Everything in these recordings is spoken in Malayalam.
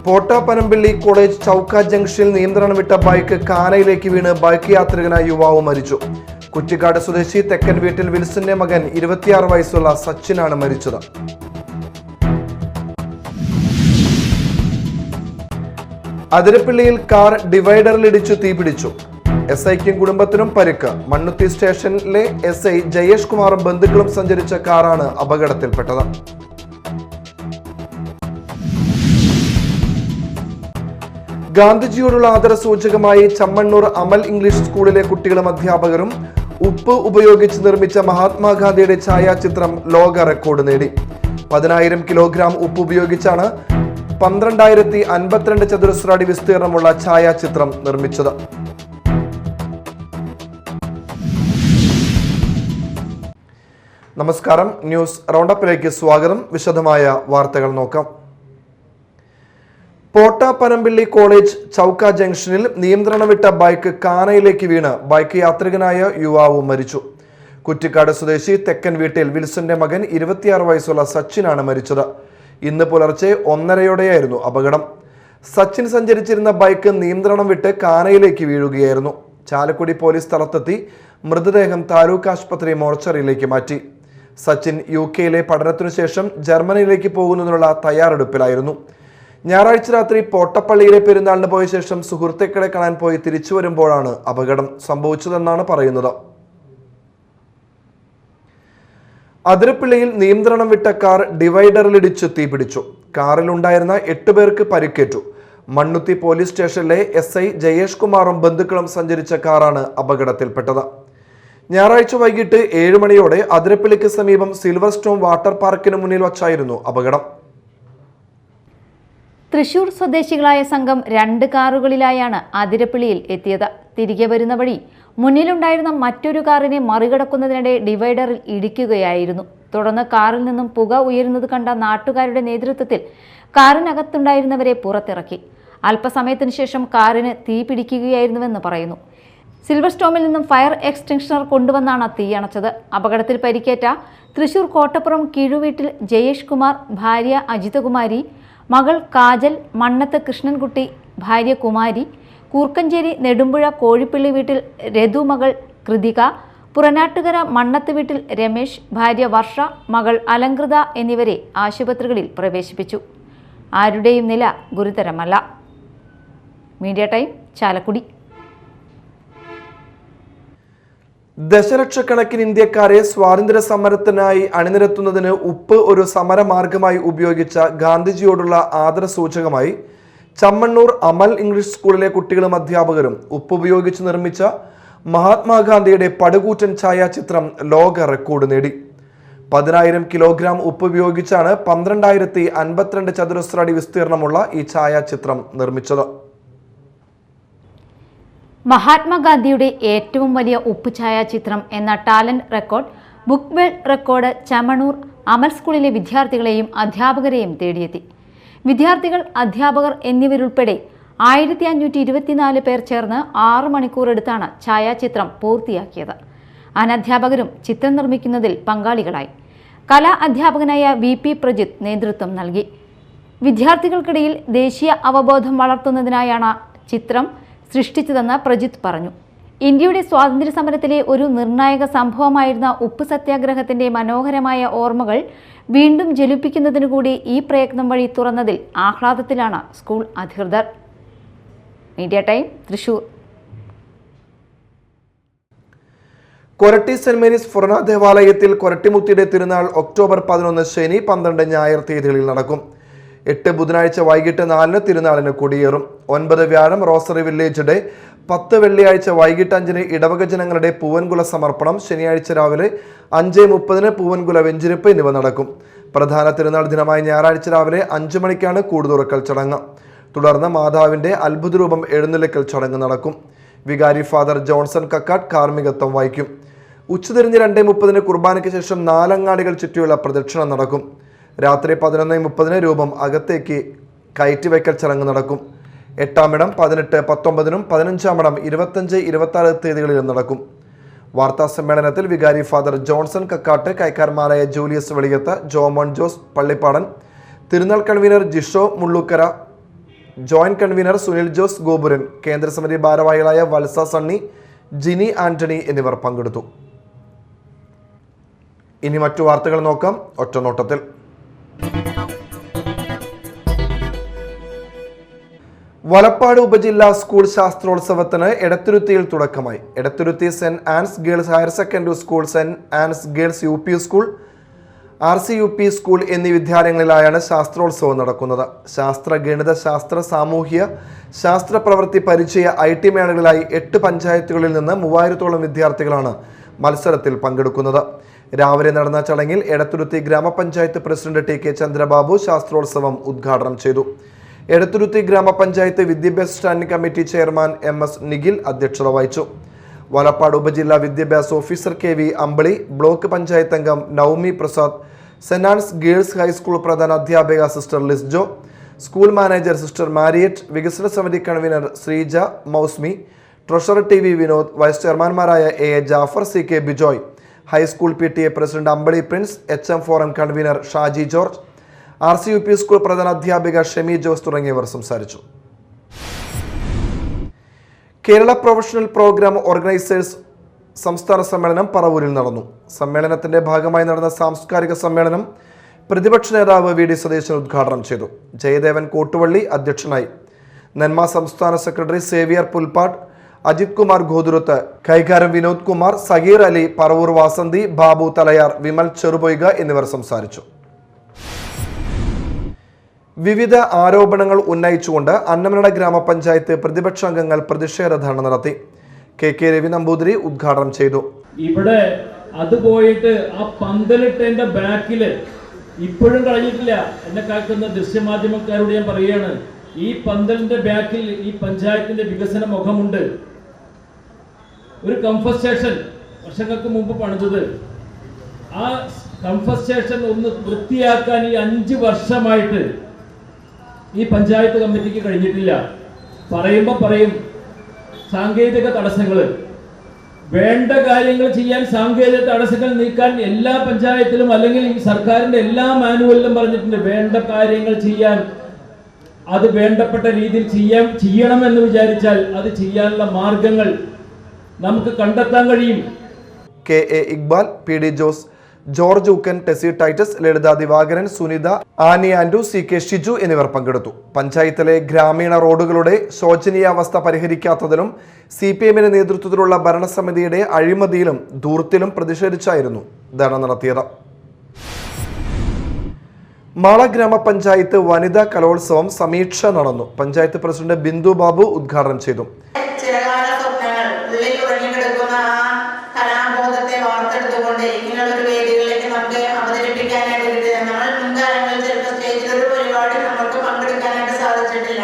പോട്ടാപ്പനമ്പിള്ളി കോളേജ് ചൗക്ക ജംഗ്ഷനിൽ നിയന്ത്രണം വിട്ട ബൈക്ക് കാനയിലേക്ക് വീണ് ബൈക്ക് യാത്രികനായ യുവാവ് മരിച്ചു. കുറ്റിക്കാട് സ്വദേശി തെക്കൻ വീട്ടിൽ വിൽസന്റെ മകൻ 26 വയസ്സുള്ള സച്ചിനാണ് മരിച്ചത്. അതിരപ്പിള്ളിയിൽ കാർ ഡിവൈഡറിലിടിച്ചു തീപിടിച്ചു. SIക്കും കുടുംബത്തിനും പരിക്ക്. മണ്ണുത്തി സ്റ്റേഷനിലെ SI ജയേഷ് കുമാറും ബന്ധുക്കളും സഞ്ചരിച്ച കാറാണ് അപകടത്തിൽപ്പെട്ടത്. ഗാന്ധിജിയോടുള്ള ആദരസൂചകമായി ചമ്മണ്ണൂർ അമൽ ഇംഗ്ലീഷ് സ്കൂളിലെ കുട്ടികളും അധ്യാപകരും ഉപ്പ് ഉപയോഗിച്ച് നിർമ്മിച്ച മഹാത്മാഗാന്ധിയുടെ ഛായാചിത്രം ലോക റെക്കോർഡ് നേടി. 10,000 കിലോഗ്രാം ഉപ്പ് ഉപയോഗിച്ചാണ് 12,052 ചതുരശ്ര അടി വിസ്തീർണമുള്ള ഛായാചിത്രം നിർമ്മിച്ചത്. നമസ്കാരം, ന്യൂസ് റൗണ്ടപ്പിലേക്ക് സ്വാഗതം. വിശദമായ വാർത്തകൾ നോക്കാം. പോട്ടാപ്പനമ്പിള്ളി കോളേജ് ചൗക്ക ജംഗ്ഷനിൽ നിയന്ത്രണം വിട്ട ബൈക്ക് കാനയിലേക്ക് വീണ് ബൈക്ക് യാത്രികനായ യുവാവ് മരിച്ചു. കുറ്റിക്കാട് സ്വദേശി തെക്കൻ വീട്ടിൽ വിൽസന്റെ മകൻ 26 വയസ്സുള്ള സച്ചിനാണ് മരിച്ചത്. ഇന്ന് പുലർച്ചെ 1:30 അപകടം. സച്ചിൻ സഞ്ചരിച്ചിരുന്ന ബൈക്ക് നിയന്ത്രണം വിട്ട് കാനയിലേക്ക് വീഴുകയായിരുന്നു. ചാലക്കുടി പോലീസ് സ്ഥലത്തെത്തി മൃതദേഹം താലൂക്ക് ആശുപത്രി മോർച്ചറിയിലേക്ക് മാറ്റി. സച്ചിൻ UK പഠനത്തിനു ശേഷം ജർമ്മനിയിലേക്ക് പോകുന്നതിനുള്ള തയ്യാറെടുപ്പിലായിരുന്നു. ഞായറാഴ്ച രാത്രി പോട്ടപ്പള്ളിയിലെ പെരുന്നാളിന് പോയ ശേഷം സുഹൃത്തുക്കളെ കാണാൻ പോയി തിരിച്ചു വരുമ്പോഴാണ് അപകടം സംഭവിച്ചതെന്നാണ് പറയുന്നത്. അതിരപ്പിള്ളിയിൽ നിയന്ത്രണം വിട്ട കാർ ഡിവൈഡറിലിടിച്ച് തീപിടിച്ചു. കാറിലുണ്ടായിരുന്ന 8 പേർക്ക് പരിക്കേറ്റു. മണ്ണുത്തി പോലീസ് സ്റ്റേഷനിലെ SI ജയേഷ് കുമാറും ബന്ധുക്കളും സഞ്ചരിച്ച കാറാണ് അപകടത്തിൽപ്പെട്ടത്. ഞായറാഴ്ച വൈകിട്ട് 7 മണിയോടെ അതിരപ്പിള്ളിക്ക് സമീപം സിൽവർ സ്റ്റോൺ വാട്ടർ പാർക്കിന് മുന്നിൽ വച്ചായിരുന്നു അപകടം. തൃശൂർ സ്വദേശികളായ സംഘം 2 കാറുകളിലായാണ് അതിരപ്പിള്ളിയിൽ എത്തിയത്. തിരികെ വരുന്ന വഴി മുന്നിലുണ്ടായിരുന്ന മറ്റൊരു കാറിനെ മറികടക്കുന്നതിനിടെ ഡിവൈഡറിൽ ഇടിക്കുകയായിരുന്നു. തുടർന്ന് കാറിൽ നിന്നും പുക ഉയരുന്നത് കണ്ട നാട്ടുകാരുടെ നേതൃത്വത്തിൽ കാറിനകത്തുണ്ടായിരുന്നവരെ പുറത്തിറക്കി. അല്പസമയത്തിനു ശേഷം കാറിന് തീ പിടിക്കുകയായിരുന്നുവെന്ന് പറയുന്നു. സിൽവർ സ്റ്റോമിൽ നിന്നും ഫയർ എക്സ്റ്റൻഷനർ കൊണ്ടുവന്നാണ് തീയണച്ചത്. അപകടത്തിൽ പരിക്കേറ്റ തൃശൂർ കോട്ടപ്പുറം കീഴുവീട്ടിൽ ജയേഷ് കുമാർ, ഭാര്യ അജിതകുമാരി, മകൾ കാജൽ, മണ്ണത്ത് കൃഷ്ണൻകുട്ടി, ഭാര്യ കുമാരി, കൂർക്കഞ്ചേരി നെടുമ്പുഴ കോഴിപ്പള്ളി വീട്ടിൽ രഘു, മകൾ കൃതിക, പുറനാട്ടുകര മണ്ണത്ത് വീട്ടിൽ രമേശ്, ഭാര്യ വർഷ, മകൾ അലങ്കൃത എന്നിവരെ ആശുപത്രികളിൽ പ്രവേശിപ്പിച്ചു. ആരുടെയും നില ഗുരുതരമല്ല. Media time, Chalakudy. ദശലക്ഷക്കണക്കിന് ഇന്ത്യക്കാരെ സ്വാതന്ത്ര്യ സമരത്തിനായി അണിനിരത്തുന്നതിന് ഉപ്പ് ഒരു സമരമാർഗമായി ഉപയോഗിച്ച ഗാന്ധിജിയോടുള്ള ആദരസൂചകമായി ചമ്മണ്ണൂർ അമൽ ഇംഗ്ലീഷ് സ്കൂളിലെ കുട്ടികളും അധ്യാപകരും ഉപ്പ് ഉപയോഗിച്ച് നിർമ്മിച്ച മഹാത്മാഗാന്ധിയുടെ പടുകൂറ്റൻ ഛായാചിത്രം ലോക റെക്കോർഡ് നേടി. 10,000 കിലോഗ്രാം ഉപ്പ് ഉപയോഗിച്ചാണ് 12,052 ചതുരശ്ര അടി വിസ്തീർണമുള്ള ഈ ഛായാചിത്രം നിർമ്മിച്ചത്. മഹാത്മാഗാന്ധിയുടെ ഏറ്റവും വലിയ ഉപ്പ് ഛായാചിത്രം എന്ന talent record book world record Chammannur Amal സ്കൂളിലെ വിദ്യാർത്ഥികളെയും അധ്യാപകരെയും തേടിയെത്തി. വിദ്യാർത്ഥികൾ, അധ്യാപകർ എന്നിവരുൾപ്പെടെ 1524 പേർ ചേർന്ന് 6 മണിക്കൂർ എടുത്താണ് ഛായാചിത്രം പൂർത്തിയാക്കിയത്. അനധ്യാപകരും ചിത്രം നിർമ്മിക്കുന്നതിൽ പങ്കാളികളായി. കലാ അധ്യാപകനായ VP പ്രജിത്ത് നേതൃത്വം നൽകി. വിദ്യാർത്ഥികൾക്കിടയിൽ ദേശീയ അവബോധം വളർത്തുന്നതിനായാണ് ചിത്രം സൃഷ്ടിച്ചതെന്ന് പ്രജിത്ത് പറഞ്ഞു. ഇന്ത്യയുടെ സ്വാതന്ത്ര്യ സമരത്തിലെ ഒരു നിർണായക സംഭവമായിരുന്ന ഉപ്പ് സത്യാഗ്രഹത്തിന്റെ മനോഹരമായ ഓർമ്മകൾ വീണ്ടും ജ്വലിപ്പിക്കുന്നതിനു കൂടി ഈ പ്രയത്നം വഴി തുറന്നതിൽ ആഹ്ലാദത്തിലാണ് സ്കൂൾ അധികൃതർ. Media time, Thrissur. Koratty saint Mary's forane ദേവാലയത്തിൽ കൊരട്ടിമുത്തിയുടെ തിരുനാൾ ഒക്ടോബർ 11 ശനി, 12 ഞായർ തീയതികളിൽ നടക്കും. 8 ബുധനാഴ്ച വൈകിട്ട് 4 തിരുനാളിന് കൊടിയേറും. 9 വ്യാഴം റോസറി വില്ലേജ് ഡേ, 10 വെള്ളിയാഴ്ച വൈകിട്ട് 5 ഇടവക ജനങ്ങളുടെ പൂവൻകുല സമർപ്പണം, ശനിയാഴ്ച രാവിലെ 5:30 പൂവൻകുല വെഞ്ചിരിപ്പ് എന്നിവ നടക്കും. പ്രധാന തിരുനാൾ ദിനമായ ഞായറാഴ്ച രാവിലെ 5 മണിക്കാണ് കൂടുതുറക്കൽ ചടങ്ങ്. തുടർന്ന് മാതാവിന്റെ അത്ഭുതരൂപം എഴുന്നള്ളിക്കൽ ചടങ്ങ് നടക്കും. വികാരി ഫാദർ ജോൺസൺ കക്കാട്ട് കാർമ്മികത്വം വഹിക്കും. ഉച്ചതിരിഞ്ഞ് 2:30 കുർബാനയ്ക്ക് ശേഷം 4 അങ്ങാടികൾ ചുറ്റിയുള്ള പ്രദക്ഷിണം നടക്കും. രാത്രി 11:30 രൂപം അകത്തേക്ക് കയറ്റിവയ്ക്കൽ ചടങ്ങ് നടക്കും. 8-ാം ഇടം 18, 19 15-ാം ഇടം 25, 26 തീയതികളിലും നടക്കും. വാർത്താ സമ്മേളനത്തിൽ വികാരി ഫാദർ ജോൺസൺ കക്കാട്ട്, കൈക്കാരന്മാരായ ജൂലിയസ് വെളിയത്ത്, ജോമോൻ ജോസ് പള്ളിപ്പാടൻ, തിരുനാൾ convener Jisho Mullukkara, joint convener Sunil Jose Gopuran, കേന്ദ്രസമിതി ഭാരവാഹികളായ വത്സ സണ്ണി, ജിനി ആന്റണി എന്നിവർ പങ്കെടുത്തു. ഇനി മറ്റു വാർത്തകൾ നോക്കാം ഒറ്റനോട്ടത്തിൽ. വലപ്പാട് ഉപജില്ലാ സ്കൂൾ ശാസ്ത്രോത്സവത്തിന് എടത്തുരുത്തിയിൽ തുടക്കമായി. Edathuruthy Saint Ans girls higher secondary school, Saint Ans girls UP school, RCUP school എന്നീ വിദ്യാലയങ്ങളിലായാണ് ശാസ്ത്രോത്സവം നടക്കുന്നത്. ശാസ്ത്ര, ഗണിത, ശാസ്ത്ര, സാമൂഹ്യ ശാസ്ത്ര പ്രവൃത്തി പരിചയ IT മേളകളിലായി 8 പഞ്ചായത്തുകളിൽ നിന്ന് 3000-ഓളം വിദ്യാർത്ഥികളാണ് മത്സരത്തിൽ പങ്കെടുക്കുന്നത്. രാവിലെ നടന്ന ചടങ്ങിൽ എടത്തുരുത്തി ഗ്രാമപഞ്ചായത്ത് പ്രസിഡന്റ് TK ചന്ദ്രബാബു ശാസ്ത്രോത്സവം ഉദ്ഘാടനം ചെയ്തു. എടത്തുരുത്തി ഗ്രാമപഞ്ചായത്ത് വിദ്യാഭ്യാസ standing committee chairman MS Nikhil അധ്യക്ഷത വഹിച്ചു. വലപ്പാട് ഉപജില്ലാ വിദ്യാഭ്യാസ officer KV Ambili, block panchayat അംഗം Navami Prasad, saint Ans girls high school പ്രധാന അധ്യാപിക sister Lisjo, school manager sister Mariette, വികസന സമിതി convener Sreeja Mousmi, treasurer TV Vinod, vice ചെയർമാൻമാരായ A Jafar, CK Bijoy, high school PTA president Ambili Prince, HM forum convener Shaji George, RCUP school പ്രധാന അധ്യാപിക ഷെമി ജോസ് തുടങ്ങിയവർ സംസാരിച്ചു. കേരള പ്രൊഫഷണൽ പ്രോഗ്രാം ഓർഗനൈസേഴ്സ് സംസ്ഥാന സമ്മേളനം പറവൂരിൽ നടന്നു. സമ്മേളനത്തിന്റെ ഭാഗമായി നടന്ന സാംസ്കാരിക സമ്മേളനം പ്രതിപക്ഷ നേതാവ് VD സതീശൻ ഉദ്ഘാടനം ചെയ്തു. ജയദേവൻ കോട്ടുവള്ളി അധ്യക്ഷനായി. നന്മ സംസ്ഥാന സെക്രട്ടറി സേവിയർ പുൽപ്പാട്, അജിത് കുമാർ ഗോതുരത്ത്, കൈകാരം വിനോദ് കുമാർ, സഗീർ അലി, പറവൂർ വാസന്തി, ബാബു തലയാർ, വിമൽ ചെറുപൊയ്ക എന്നിവർ സംസാരിച്ചു. വിവിധ ആരോപണങ്ങൾ ഉന്നയിച്ചുകൊണ്ട് അന്നമനട ഗ്രാമപഞ്ചായത്ത് പ്രതിപക്ഷാംഗങ്ങൾ പ്രതിഷേധ ധർണ നടത്തി. KK രവി നമ്പൂതിരി ഉദ്ഘാടനം ചെയ്തു. ഇവിടെ അത് പോയിട്ട് ആ പന്തലിട്ടതിന്റെ ബാക്കില് ഇപ്പോഴും കളഞ്ഞിട്ടില്ല. എന്നെ കേൾക്കുന്ന ദൃശ്യമാധ്യമക്കാരോട് ഞാൻ പറയുകയാണ്, ഈ പന്തലിന്റെ ബാക്കിൽ ഈ പഞ്ചായത്തിന്റെ വികസന മുഖമുണ്ട്. ഒരു കംഫർട്ട് സ്റ്റേഷൻ വർഷങ്ങൾക്ക് മുമ്പ് പണിതത്. ആ കംഫർട്ട് സ്റ്റേഷൻ ഒന്ന് വൃത്തിയാക്കാൻ ഈ 5 വർഷമായിട്ട് ഈ പഞ്ചായത്ത് കമ്മിറ്റിക്ക് കഴിഞ്ഞിട്ടില്ല. പറയുമ്പോൾ പറയും സാങ്കേതിക തടസ്സങ്ങൾ. വേണ്ട കാര്യങ്ങൾ ചെയ്യാൻ സാങ്കേതിക തടസ്സങ്ങൾ നീക്കാൻ എല്ലാ പഞ്ചായത്തിലും അല്ലെങ്കിൽ ഈ സർക്കാരിന്റെ എല്ലാ മാനുവലിലും പറഞ്ഞിട്ടുണ്ട്. വേണ്ട കാര്യങ്ങൾ ചെയ്യാൻ, അത് വേണ്ടപ്പെട്ട രീതിയിൽ ചെയ്യണമെന്ന് വിചാരിച്ചാൽ അത് ചെയ്യാനുള്ള മാർഗങ്ങൾ നമുക്ക് കണ്ടെത്താൻ കഴിയും. KA Iqbal, PD Jose, George Ookkan, Tessy Titus, Lalitha Divakaran, Sunitha, Annie Andu, CK Shiju എന്നിവർ പങ്കെടുത്തു. പഞ്ചായത്തിലെ ഗ്രാമീണ റോഡുകളുടെ ശോചനീയാവസ്ഥ പരിഹരിക്കാത്തതിലും CPM-ന്റെ നേതൃത്വത്തിലുള്ള ഭരണസമിതിയുടെ അഴിമതിയിലും ധൂർത്തിലും പ്രതിഷേധിച്ചായിരുന്നു ധർണ നടത്തിയത്. മാള ഗ്രാമപഞ്ചായത്ത് വനിതാ കലോത്സവം സമീക്ഷ നടന്നു. പഞ്ചായത്ത് പ്രസിഡന്റ് ബിന്ദു ബാബു ഉദ്ഘാടനം ചെയ്തു. ഇങ്ങനെയുള്ള വേദികളിലേക്ക് നമുക്ക് അവതരിപ്പിക്കാനായിട്ട് നമ്മൾ മുൻകാലങ്ങളിൽ ചിലപ്പോൾ സ്റ്റേജിൽ ഒരു പരിപാടി നമുക്ക് പങ്കെടുക്കാനായിട്ട് സാധിച്ചിട്ടില്ല.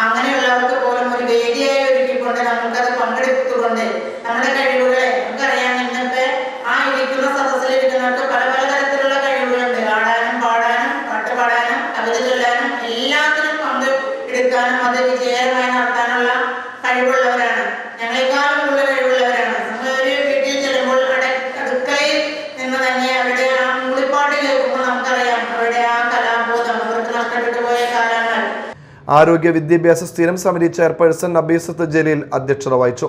അങ്ങനെയുള്ളവർക്ക് പോലും ഒരു വേദിയായി ഒരുക്കിക്കൊണ്ട് നമുക്കത് പങ്കെടുത്തുകൊണ്ട് നമ്മുടെ കഴിവുകളെ നമുക്കറിയാം. ഇന്നത്തെ ആ ഇരിക്കുന്ന സദസ്സിലിരിക്കുന്നവർക്ക് പല തരത്തിലുള്ള കഴിവുകളുണ്ട്. ആടാനും പാടാനും പാട്ട് പാടാനും കവിത ചൊല്ലാനും എല്ലാത്തിനും പങ്കെടുക്കാനും അത് വിജയകരമായി നടത്താനുള്ള കഴിവുള്ളവരാണ്. ഞങ്ങളെക്കാളും കൂടുതൽ കഴിവുള്ളവരാണ്. നമ്മളൊരു വീട്ടിൽ ചെല്ലുമ്പോൾ അടുക്കളയിൽ നിന്ന് തന്നെ അവരുടെ ആ മൂളിപ്പാട്ട് കേൾക്കുമ്പോൾ നമുക്കറിയാം അവരുടെ ആ കലാബോധം അവർക്ക് നഷ്ടപ്പെട്ടു പോയ കാലങ്ങൾ. ആരോഗ്യ വിദ്യാഭ്യാസ സ്ഥിരം സമിതി ചെയർപേഴ്സൺ നബീസത്ത് ജലീൽ അധ്യക്ഷത വഹിച്ചു.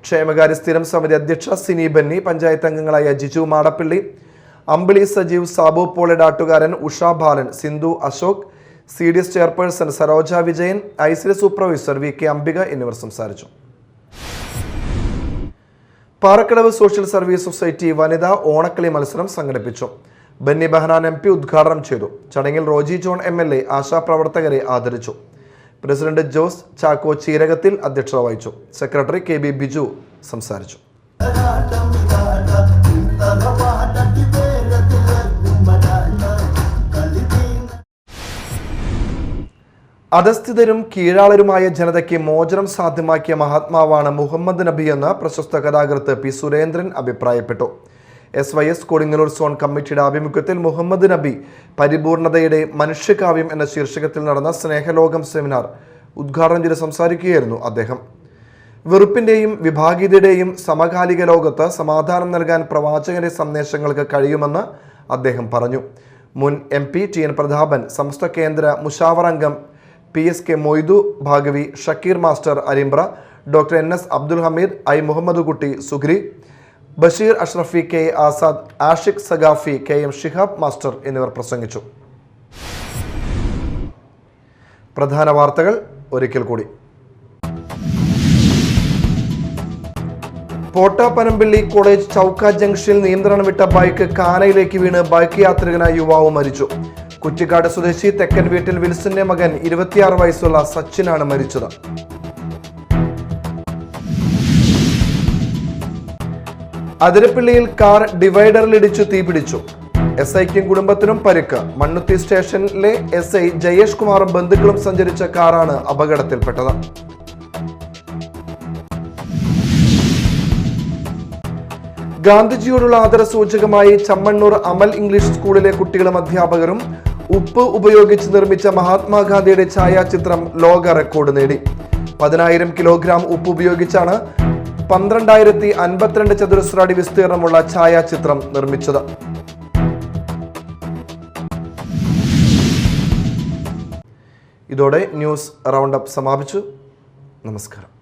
ക്ഷേമകാര്യ സ്ഥിരം സമിതി അധ്യക്ഷ സിനി ബന്നി, പഞ്ചായത്ത് അംഗങ്ങളായ Jiju Madappally, Ambili Sajeev, Sabu Poladattukaran, Usha Balan, Sindhu Ashok, CDS chairperson Saroja Vijayan, ICD supervisor VK Ambika എന്നിവർ സംസാരിച്ചു. പാറക്കടവ് സോഷ്യൽ സർവീസ് സൊസൈറ്റി വനിതാ ഓണക്കളി മത്സരം സംഘടിപ്പിച്ചു. ബന്നി ബെഹനാൻ MP ഉദ്ഘാടനം ചെയ്തു. ചടങ്ങിൽ റോജി ജോൺ MLA ആശാപ്രവർത്തകരെ ആദരിച്ചു. പ്രസിഡന്റ് ജോസ് ചാക്കോ ചീരകത്തിൽ അധ്യക്ഷത വഹിച്ചു. സെക്രട്ടറി KB ബിജു സംസാരിച്ചു. അധസ്ഥിതരും കീഴാളരുമായ ജനതയ്ക്ക് മോചനം സാധ്യമാക്കിയ മഹാത്മാവാണ് മുഹമ്മദ് നബി എന്ന് പ്രശസ്ത കഥാകൃത്ത് P സുരേന്ദ്രൻ അഭിപ്രായപ്പെട്ടു. SYS കൊടുങ്ങല്ലൂർ സോൺ കമ്മിറ്റിയുടെ ആഭിമുഖ്യത്തിൽ മുഹമ്മദ് നബി പരിപൂർണതയുടെ മനുഷ്യകാവ്യം എന്ന ശീർഷകത്തിൽ നടന്ന സ്നേഹലോകം സെമിനാർ ഉദ്ഘാടനം ചെയ്ത് സംസാരിക്കുകയായിരുന്നു അദ്ദേഹം. വെറുപ്പിന്റെയും വിഭാഗീയതയുടെയും സമകാലിക ലോകത്ത് സമാധാനം നൽകാൻ പ്രവാചകന്റെ സന്ദേശങ്ങൾക്ക് കഴിയുമെന്ന് അദ്ദേഹം പറഞ്ഞു. മുൻ MP TN പ്രതാപൻ, സമസ്ത കേന്ദ്ര മുഷാവർ അംഗം PSK Moidu Baqavi, Shakeer master Arimbra, doctor NS Abdul Hameed, I Muhammad Kutty Sugri, Basheer Ashrafi, K Azad, Ashiq Saqafi, KM Shihab master എന്നിവർ പ്രസംഗിച്ചു. പ്രധാന വാർത്തകൾ ഒരിക്കൽ കൂടി. പോട്ടാപ്പനമ്പിള്ളി കോളേജ് ചൗക്ക ജംഗ്ഷനിൽ നിയന്ത്രണം വിട്ട ബൈക്ക് കാനയിലേക്ക് വീണ് ബൈക്ക് യാത്രികനായ യുവാവ് മരിച്ചു. കുറ്റിക്കാട് സ്വദേശി തെക്കൻ വീട്ടിൽ വിൽസന്റെ മകൻ 26 വയസ്സുള്ള സച്ചിനാണ് മരിച്ചത്. അതിരപ്പിള്ളിയിൽ കാർ ഡിവൈഡറിലിടിച്ചു തീപിടിച്ചു. SIക്കും കുടുംബത്തിനും പരിക്ക്. മണ്ണുത്തി സ്റ്റേഷനിലെ SI ജയേഷ് കുമാറും ബന്ധുക്കളും സഞ്ചരിച്ച കാറാണ് അപകടത്തിൽപ്പെട്ടത്. ഗാന്ധിജിയോടുള്ള ആദരസൂചകമായി ചമ്മണ്ണൂർ അമൽ ഇംഗ്ലീഷ് സ്കൂളിലെ കുട്ടികളും അധ്യാപകരും ഉപ്പ് ഉപയോഗിച്ച് നിർമ്മിച്ച മഹാത്മാഗാന്ധിയുടെ ഛായാചിത്രം ലോക റെക്കോർഡ് നേടി. 10,000 കിലോഗ്രാം ഉപ്പ് ഉപയോഗിച്ചാണ് 12,052 ചതുരശ്ര അടി വിസ്തീർണമുള്ള ഛായാചിത്രം നിർമ്മിച്ചത്. ഇതോടെ ന്യൂസ് റൗണ്ട് അപ്പ് സമാപിച്ചു. നമസ്കാരം.